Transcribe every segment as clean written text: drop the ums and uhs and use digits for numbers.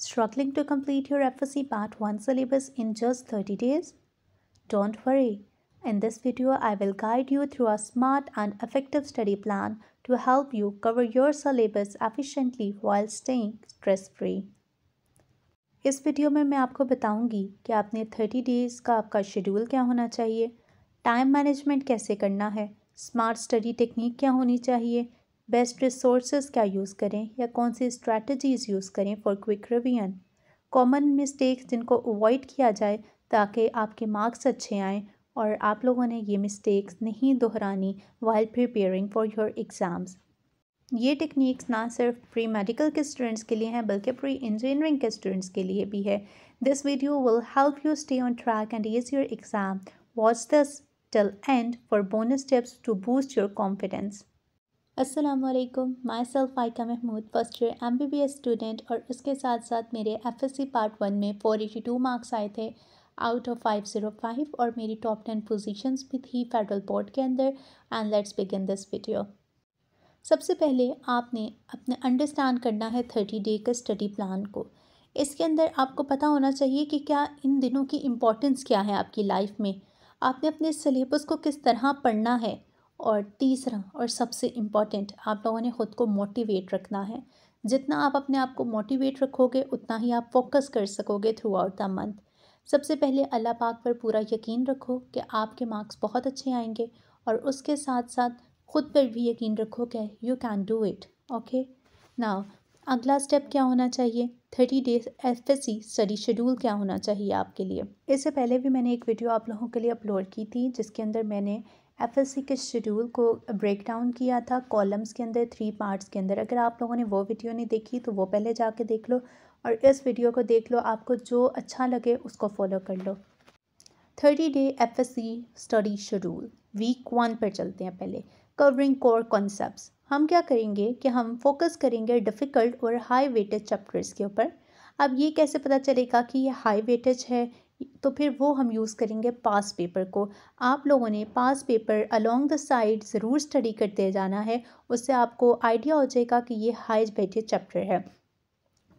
Struggling to complete your FSC Part 1 syllabus in just 30 days? Don't worry. In this video, I will guide you through a smart and effective study plan to help you cover your syllabus efficiently while staying stress-free. इस video में मैं आपको बताऊंगी कि आपने 30 days का आपका schedule क्या होना चाहिए, टाइम मैनेजमेंट कैसे करना है, स्मार्ट स्टडी टेक्निक क्या होनी चाहिए, बेस्ट रिसोर्सेज क्या यूज़ करें या कौन सी स्ट्रैटेजीज़ यूज़ करें for quick revision, common mistakes जिनको अवॉइड किया जाए ताकि आपके मार्क्स अच्छे आएँ और आप लोगों ने ये मिस्टेक्स नहीं दोहरानी while preparing for your exams. ये टेक्निक्स ना सिर्फ प्री मेडिकल के स्टूडेंट्स के लिए हैं बल्कि प्री इंजीनियरिंग के स्टूडेंट्स के लिए भी है। This video will help you stay on track and ease your exam. Watch this till end for bonus tips to boost your confidence. अस्सलाम वालेकुम, myself Aika Mahmood, first year MBBS student, और उसके साथ साथ मेरे FSC पार्ट 1 में 482 marks आए थे आउट ऑफ 505 और मेरी टॉप 10 पोजीशंस भी थी फेडरल बोर्ड के अंदर। And let's begin this video. सबसे पहले आपने अपने अंडरस्टैंड करना है 30 डे के स्टडी प्लान को। इसके अंदर आपको पता होना चाहिए कि क्या इन दिनों की इम्पोर्टेंस क्या है आपकी लाइफ में, आपने अपने सिलेबस को किस तरह पढ़ना है, और तीसरा और सबसे इम्पॉर्टेंट, आप लोगों ने ख़ुद को मोटिवेट रखना है। जितना आप अपने आप को मोटिवेट रखोगे उतना ही आप फोकस कर सकोगे थ्रू आउट द मंथ। सबसे पहले अल्लाह पाक पर पूरा यकीन रखो कि आपके मार्क्स बहुत अच्छे आएंगे, और उसके साथ साथ खुद पर भी यकीन रखो कि you can do it. Okay, now अगला स्टेप क्या होना चाहिए, 30 डेज FSC स्टडी शेड्यूल क्या होना चाहिए आपके लिए। इससे पहले भी मैंने एक वीडियो आप लोगों के लिए अपलोड की थी जिसके अंदर मैंने FSC के शेड्यूल को ब्रेक डाउन किया था कॉलम्स के अंदर, 3 पार्ट्स के अंदर। अगर आप लोगों ने वो वीडियो नहीं देखी तो वो पहले जाके देख लो, और इस वीडियो को देख लो, आपको जो अच्छा लगे उसको फॉलो कर लो। 30 day FSC study schedule week 1 पर चलते हैं। पहले कवरिंग कोर कॉन्सेप्ट्स। हम क्या करेंगे कि हम फोकस करेंगे डिफ़िकल्ट और हाई वेटेज चैप्टर्स के ऊपर। अब ये कैसे पता चलेगा कि ये हाई वेटेज है, तो फिर वो हम यूज़ करेंगे पास पेपर को। आप लोगों ने पास पेपर अलोंग द साइड ज़रूर स्टडी करते जाना है, उससे आपको आइडिया हो जाएगा कि ये हाई वेटेज चैप्टर है,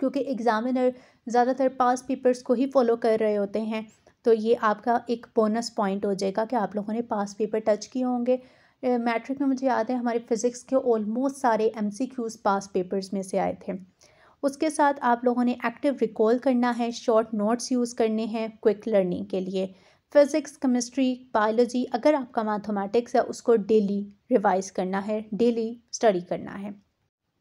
क्योंकि एग्ज़ामिनर ज़्यादातर पास पेपर्स को ही फॉलो कर रहे होते हैं। तो ये आपका एक बोनस पॉइंट हो जाएगा कि आप लोगों ने पास पेपर टच किए होंगे। मैट्रिक में मुझे याद है हमारे फिज़िक्स के ऑलमोस्ट सारे MCQs पास पेपर्स में से आए थे। उसके साथ आप लोगों ने एक्टिव रिकॉल करना है, शॉर्ट नोट्स यूज़ करने हैं क्विक लर्निंग के लिए। फिज़िक्स, केमिस्ट्री, बायोलॉजी, अगर आपका मैथमेटिक्स है उसको डेली रिवाइज करना है, डेली स्टडी करना है।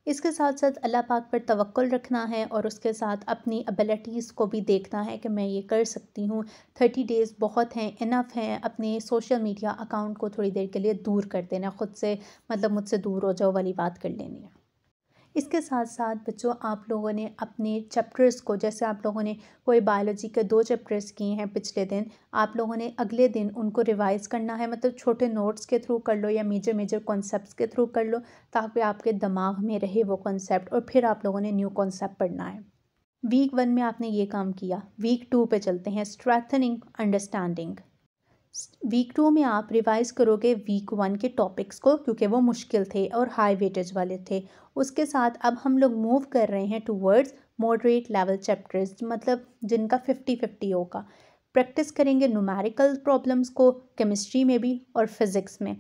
इसके साथ साथ अल्लाह पाक पर तवक्कुल रखना है, और उसके साथ अपनी एबिलिटीज़ को भी देखना है कि मैं ये कर सकती हूँ। 30 डेज़ बहुत हैं, इनफ हैं। अपने सोशल मीडिया अकाउंट को थोड़ी देर के लिए दूर कर देना, ख़ुद से मतलब मुझसे दूर हो जाओ वाली बात कर लेनी है। इसके साथ साथ बच्चों, आप लोगों ने अपने चैप्टर्स को, जैसे आप लोगों ने कोई बायोलॉजी के 2 चैप्टर्स किए हैं पिछले दिन, आप लोगों ने अगले दिन उनको रिवाइज़ करना है। मतलब छोटे नोट्स के थ्रू कर लो या मेजर कॉन्सेप्ट्स के थ्रू कर लो, ताकि आपके दिमाग में रहे वो कॉन्सेप्ट, और फिर आप लोगों ने न्यू कॉन्सेप्ट पढ़ना है। वीक 1 में आपने ये काम किया। वीक 2 पे चलते हैं, स्ट्रेंथनिंग अंडरस्टैंडिंग। वीक 2 में आप रिवाइज़ करोगे वीक 1 के टॉपिक्स को, क्योंकि वो मुश्किल थे और हाई वेटेज वाले थे। उसके साथ अब हम लोग मूव कर रहे हैं टूवर्ड्स मॉडरेट लेवल चैप्टर्स, मतलब जिनका 50-50 होगा। प्रैक्टिस करेंगे न्यूमेरिकल प्रॉब्लम्स को केमिस्ट्री में भी और फिज़िक्स में।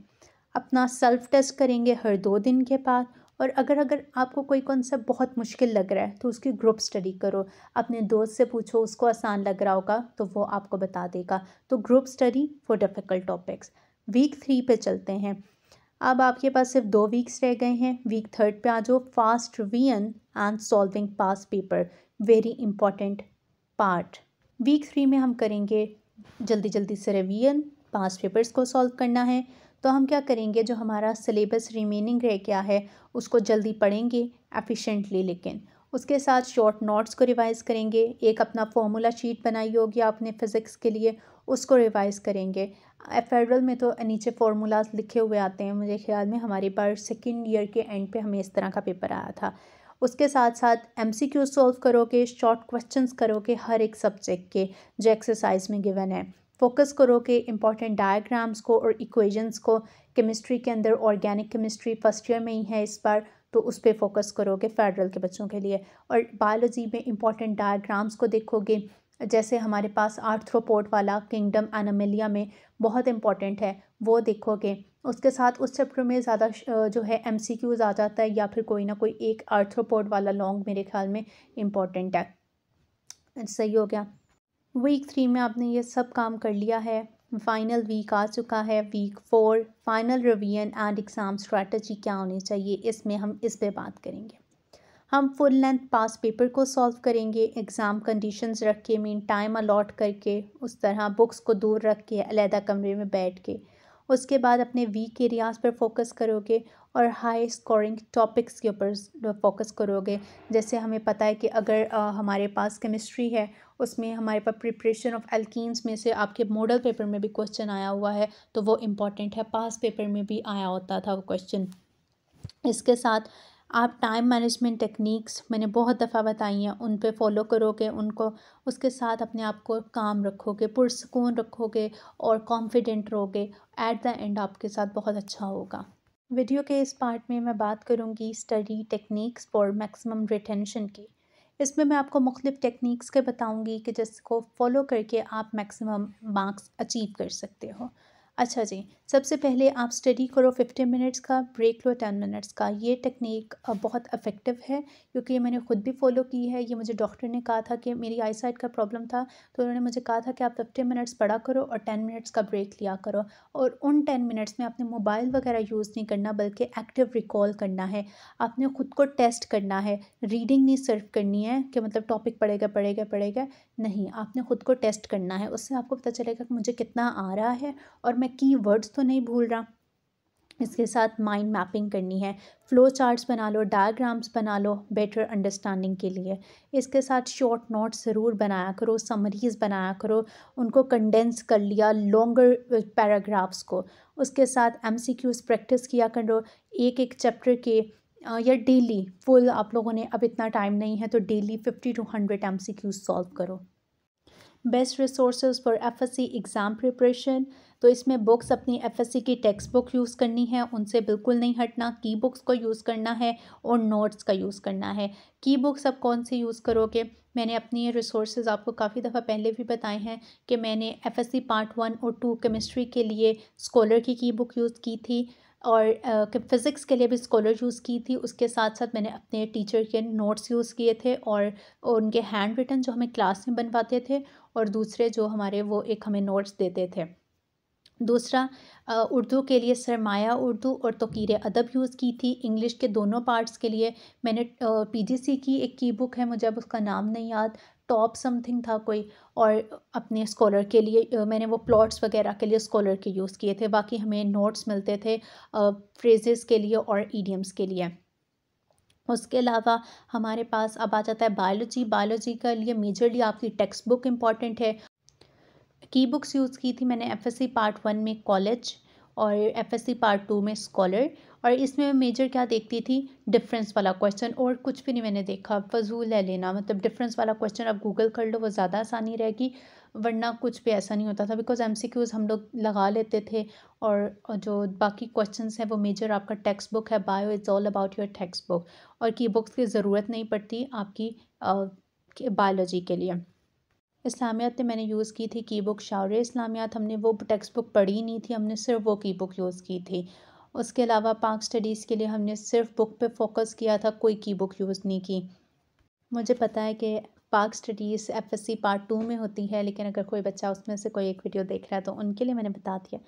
अपना सेल्फ टेस्ट करेंगे हर 2 दिन के बाद। और अगर आपको कोई कॉन्सेप्ट बहुत मुश्किल लग रहा है तो उसकी ग्रुप स्टडी करो। अपने दोस्त से पूछो, उसको आसान लग रहा होगा तो वो आपको बता देगा। तो group study for difficult topics. Week 3 पे चलते हैं। अब आपके पास सिर्फ 2 वीक्स रह गए हैं। वीक 3 पे आ जाओ। Fast revision and solving past paper, very important part. Week 3 में हम करेंगे जल्दी से रिवीजन, पास पेपर्स को सॉल्व करना है। तो हम क्या करेंगे, जो हमारा सिलेबस रिमेनिंग रह गया है उसको जल्दी पढ़ेंगे एफिशिएंटली, लेकिन उसके साथ शॉर्ट नोट्स को रिवाइज़ करेंगे। एक अपना फॉर्मूला शीट बनाई होगी आपने फ़िज़िक्स के लिए, उसको रिवाइज़ करेंगे। फेडरल में तो नीचे फार्मूलाज लिखे हुए आते हैं, मुझे ख्याल में हमारी बार 2nd ईयर के एंड पे हमें इस तरह का पेपर आया था। उसके साथ साथ MCQ सॉल्व करोगे, शॉर्ट क्वेश्चंस करोगे हर एक सब्जेक्ट के जो एक्सरसाइज में गिवन है। फोकस करोगे इंपॉर्टेंट डायग्राम्स को और इक्वेशंस को। केमिस्ट्री के अंदर ऑर्गेनिक केमिस्ट्री फर्स्ट ईयर में ही है इस बार, तो उस पर फोकस करोगे फेडरल के बच्चों के लिए। और बायोलॉजी में इंपॉर्टेंट डायग्राम्स को देखोगे, जैसे हमारे पास आर्थ्रोपोड वाला किंगडम एनिमलिया में बहुत इंपॉर्टेंट है, वो देखोगे। उसके साथ उस चैप्टर में ज़्यादा जो है MCQs आ जाता है, या फिर कोई ना कोई एक आर्थ्रोपोड वाला लॉन्ग मेरे ख्याल में इम्पॉर्टेंट है। सही हो गया। वीक 3 में आपने ये सब काम कर लिया है। फाइनल वीक आ चुका है, week 4 final revision and exam strategy क्या होनी चाहिए, इसमें हम इस पे बात करेंगे। हम फुल लेंथ पास पेपर को सॉल्व करेंगे, एग्ज़ाम कंडीशंस रख के, मीन टाइम अलॉट करके, उस तरह बुक्स को दूर रख के अलहदा कमरे में बैठ के। उसके बाद अपने वीक एरियाज़ पर फोकस करोगे और हाई स्कोरिंग टॉपिक्स के ऊपर फोकस करोगे। जैसे हमें पता है कि अगर हमारे पास केमिस्ट्री है, उसमें हमारे पास प्रिपरेशन ऑफ एल्कीन्स में से आपके मॉडल पेपर में भी क्वेश्चन आया हुआ है, तो वो इम्पॉर्टेंट है, पास पेपर में भी आया होता था वो क्वेश्चन। इसके साथ आप टाइम मैनेजमेंट टेक्निक्स मैंने बहुत दफ़ा बताई हैं, उन पे फॉलो करोगे उनको। उसके साथ अपने आप को काम रखोगे, पुरसकून रखोगे और कॉन्फिडेंट रहोगे। एट द एंड आपके साथ बहुत अच्छा होगा। वीडियो के इस पार्ट में मैं बात करूँगी study techniques for maximum retention की। इसमें मैं आपको मुख्तलिफ टेक्निक्स के बताऊँगी कि जिसको फॉलो करके आप मैक्सिमम मार्क्स अचीव कर सकते हो। अच्छा जी, सबसे पहले आप स्टडी करो 15 मिनट्स का, ब्रेक लो 10 मिनट्स का। ये टेक्निक बहुत इफ़ेक्टिव है, क्योंकि ये मैंने ख़ुद भी फॉलो की है। ये मुझे डॉक्टर ने कहा था कि मेरी आई साइट का प्रॉब्लम था, तो उन्होंने मुझे कहा था कि आप 15 मिनट्स पढ़ा करो और 10 मिनट्स का ब्रेक लिया करो। और उन 10 मिनट्स में आपने मोबाइल वगैरह यूज़ नहीं करना, बल्कि एक्टिव रिकॉल करना है। आपने ख़ुद को टेस्ट करना है, रीडिंग नहीं सिर्फ करनी है कि मतलब टॉपिक पढ़ेगा पढ़ेगा पढ़ेगा, नहीं, आपने ख़ुद को टेस्ट करना है। उससे आपको पता चलेगा कि मुझे कितना आ रहा है और मैं कीवर्ड्स तो नहीं भूल रहा। इसके साथ माइंड मैपिंग करनी है, फ्लो चार्ट्स बना लो, डायग्राम्स बना लो बेटर अंडरस्टैंडिंग के लिए। इसके साथ शॉर्ट नोट्स ज़रूर बनाया करो, समरीज़ बनाया करो, उनको कंडेंस कर लिया लॉन्गर पैराग्राफ्स को। उसके साथ MCQs प्रैक्टिस किया करो एक एक चैप्टर के, या डेली फुल। आप लोगों ने अब इतना टाइम नहीं है, तो डेली 50 to 100 MCQs सॉल्व करो। Best resources for FSC exam preparation, तो इसमें बुक्स अपनी FSC की टेक्स्ट बुक यूज़ करनी है, उनसे बिल्कुल नहीं हटना। की बुक्स को यूज़ करना है और नोट्स का यूज़ करना है। की बुक्स अब कौन से यूज़ करोगे, मैंने अपनी ये रिसोर्सेज आपको काफ़ी दफ़ा पहले भी बताए हैं कि मैंने FSC पार्ट 1 और 2 केमिस्ट्री के लिए स्कॉलर की बुक यूज़ की थी, और फ़िज़िक्स के लिए भी स्कॉलर यूज़ की थी। उसके साथ साथ मैंने अपने टीचर के नोट्स यूज़ किए थे, और उनके हैंड रिटन जो हमें क्लास में बनवाते थे, और दूसरे जो हमारे वो एक हमें नोट्स देते थे। दूसरा, उर्दू के लिए सरमाया उर्दू और तौकीर अदब यूज़ की थी। इंग्लिश के दोनों पार्ट्स के लिए मैंने PGC की एक की बुक है, मुझे अब उसका नाम नहीं याद, टॉप समथिंग था कोई। और अपने स्कॉलर के लिए मैंने वो प्लॉट्स वगैरह के लिए स्कॉलर के यूज़ किए थे। बाकी हमें नोट्स मिलते थे फ्रेजेस के लिए और ईडियम्स के लिए। उसके अलावा हमारे पास अब आ जाता है बायोलॉजी। बायोलॉजी के लिए मेजरली आपकी टेक्स्ट बुक इम्पॉर्टेंट है। की बुक्स यूज़ की थी मैंने FSC पार्ट 1 में कॉलेज, और FSC पार्ट 2 में स्कॉलर। और इसमें मैं मेजर क्या देखती थी, डिफरेंस वाला क्वेश्चन, और कुछ भी नहीं मैंने देखा। फजूल है लेना, मतलब डिफरेंस वाला क्वेश्चन आप गूगल कर लो, वो ज़्यादा आसानी रहेगी, वरना कुछ भी ऐसा नहीं होता था। बिकॉज MCQs हम लोग लगा लेते थे, और जो बाकी क्वेश्चंस हैं वो मेजर आपका टेक्स्ट बुक है। Bio is all about your text book, और की बुक्स की ज़रूरत नहीं पड़ती आपकी बायोलॉजी के लिए। इस्लामियात में मैंने यूज़ की थी की बुक शाउर इस्लामियात, हमने वो टेक्स्ट बुक पढ़ी नहीं थी, हमने सिर्फ वो की बुक यूज़ की थी। उसके अलावा पाक स्टडीज़ के लिए हमने सिर्फ बुक पे फोकस किया था, कोई की बुक यूज़ नहीं की। मुझे पता है कि पाक स्टडीज़ FSC पार्ट 2 में होती है, लेकिन अगर कोई बच्चा उसमें से कोई एक वीडियो देख रहा है तो उनके लिए मैंने बता दिया।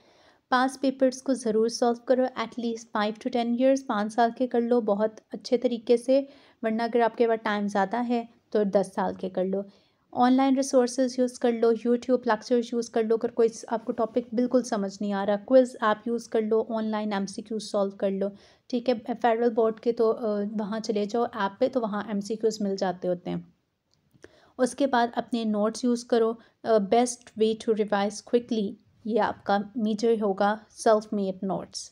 पास पेपर्स को ज़रूर सॉल्व करो, एटलीस्ट 5 to 10 ईयर्स, 5 साल के कर लो बहुत अच्छे तरीके से, वरना अगर आपके पास टाइम ज़्यादा है तो 10 साल के कर लो। ऑनलाइन रिसोर्सेज यूज़ कर लो, यूट्यूब लेक्चर्स यूज़ कर लो। अगर कोई आपको टॉपिक बिल्कुल समझ नहीं आ रहा, क्विज़ ऐप यूज़ कर लो, ऑनलाइन MCQ सॉल्व कर लो। ठीक है, फेडरल बोर्ड के तो वहाँ चले जाओ ऐप पे, तो वहाँ MCQs मिल जाते होते हैं। उसके बाद अपने नोट्स यूज़ करो। Best way to revise quickly, ये आपका मेजर होगा self made notes.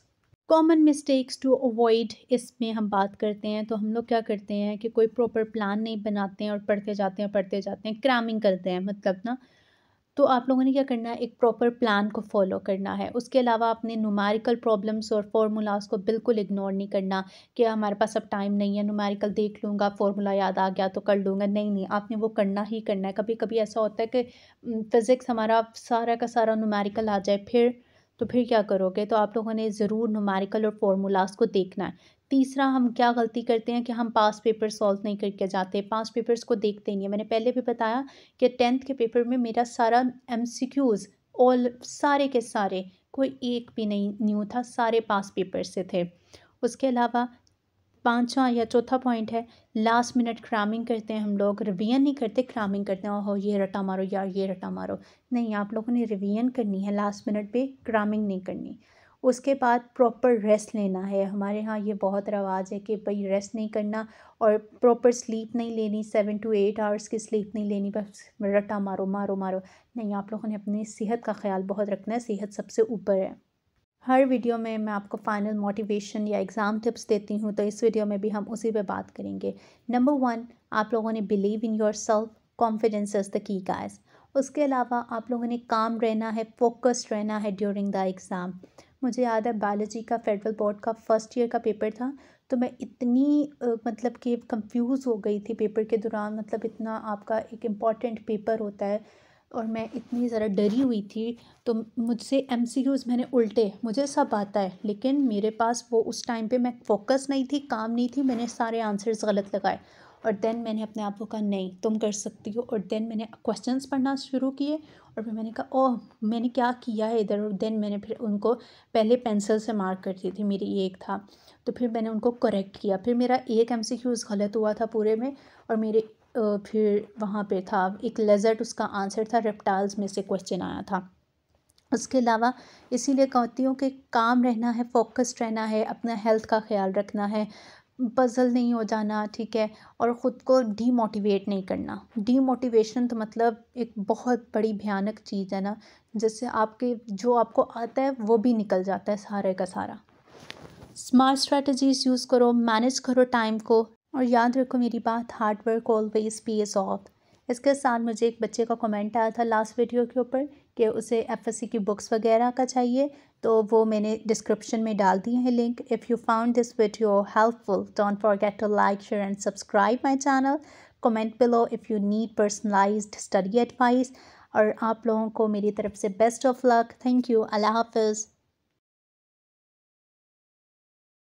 Common mistakes to avoid, इसमें हम बात करते हैं तो हम लोग क्या करते हैं कि कोई प्रॉपर प्लान नहीं बनाते हैं और पढ़ते जाते हैं क्रैमिंग करते हैं, मतलब ना तो आप लोगों ने क्या करना है, एक प्रॉपर प्लान को फॉलो करना है। उसके अलावा अपने न्यूमेरिकल प्रॉब्लम्स और फार्मूलाज को बिल्कुल इग्नोर नहीं करना कि हमारे पास अब टाइम नहीं है, न्यूमेरिकल देख लूँगा, फार्मूला याद आ गया तो कर लूँगा। नहीं, नहीं, आपने वो करना ही करना है। कभी-कभी ऐसा होता है कि फ़िज़िक्स हमारा सारा का सारा न्यूमेरिकल आ जाए, तो फिर क्या करोगे? तो आप लोगों ने ज़रूर न्यूमेरिकल और फार्मूलाज को देखना है। तीसरा, हम क्या गलती करते हैं कि हम पास्ट पेपर सॉल्व नहीं करके जाते, पास्ट पेपर्स को देखते नहीं हैं। मैंने पहले भी बताया कि 10th के पेपर में मेरा सारा एमसीक्यूज़ ऑल सारे के सारे, कोई एक भी नहीं न्यू था, सारे पास पेपर से थे। उसके अलावा पाँचवाँ या चौथा पॉइंट है, लास्ट मिनट क्रैमिंग करते हैं हम लोग, रिवीजन नहीं करते, क्रैमिंग करते हैं। ओहो! ये रटा मारो यार, ये रटा मारो। नहीं, आप लोगों ने रिवीजन करनी है, लास्ट मिनट पे क्रैमिंग नहीं करनी। उसके बाद प्रॉपर रेस्ट लेना है। हमारे यहाँ ये बहुत रवाज है कि भई रेस्ट नहीं करना और प्रॉपर स्लीप नहीं लेनी, 7 to 8 आवर्स की स्लीप नहीं लेनी, बस रट्टा मारो, मारो, मारो। नहीं, आप लोगों ने अपनी सेहत का ख़्याल बहुत रखना है, सेहत सबसे ऊपर है। हर वीडियो में मैं आपको फाइनल मोटिवेशन या एग्ज़ाम टिप्स देती हूँ, तो इस वीडियो में भी हम उसी पे बात करेंगे। नंबर 1, आप लोगों ने believe in yourself, confidence is the key guys. उसके अलावा आप लोगों ने काम रहना है, फोकस्ड रहना है ड्यूरिंग द एग्ज़ाम। मुझे याद है बायोलॉजी का फेडरल बोर्ड का फर्स्ट ईयर का पेपर था, तो मैं इतनी मतलब कि कंफ्यूज हो गई थी पेपर के दौरान। मतलब इतना आपका एक इम्पॉर्टेंट पेपर होता है और मैं इतनी ज़रा डरी हुई थी। तो मुझसे एमसीक्यूज़ मैंने उल्टे, मुझे सब आता है लेकिन मेरे पास वो उस टाइम पे मैं फ़ोकस नहीं थी, काम नहीं थी, मैंने सारे आंसर्स गलत लगाए। और देन मैंने अपने आप को कहा नहीं तुम कर सकती हो, और देन मैंने क्वेश्चंस पढ़ना शुरू किए और फिर मैंने कहा ओह मैंने क्या किया है इधर। और देन मैंने फिर उनको पहले पेंसिल से मार्क करती थी, मेरी एक था, तो फिर मैंने उनको करेक्ट किया। फिर मेरा एक एमसीक्यूज़ गलत हुआ था पूरे में, और मेरे फिर वहाँ पे था एक लेज़र्ड, उसका आंसर था रेप्टाइल्स में से क्वेश्चन आया था। उसके अलावा इसीलिए कहती हूँ कि काम रहना है, फोकस्ड रहना है, अपना हेल्थ का ख़्याल रखना है, पज़ल नहीं हो जाना, ठीक है? और ख़ुद को डीमोटिवेट नहीं करना। डीमोटिवेशन तो मतलब एक बहुत बड़ी भयानक चीज़ है ना, जिससे आपके जो आपको आता है वो भी निकल जाता है सारे का सारा। स्मार्ट स्ट्रैटेजीज़ यूज़ करो, मैनेज करो टाइम को, और याद रखो मेरी बात, hard work always page of. इसके साथ मुझे एक बच्चे का कमेंट आया था लास्ट वीडियो के ऊपर कि उसे एफएससी की बुक्स वगैरह का चाहिए, तो वो मैंने डिस्क्रिप्शन में डाल दिए हैं link. If you found this video helpful, don't forget to like, share and subscribe my channel. Comment below if you need personalised study advice. और आप लोगों को मेरी तरफ से best of luck. Thank you. अल्लाह हाफिज़।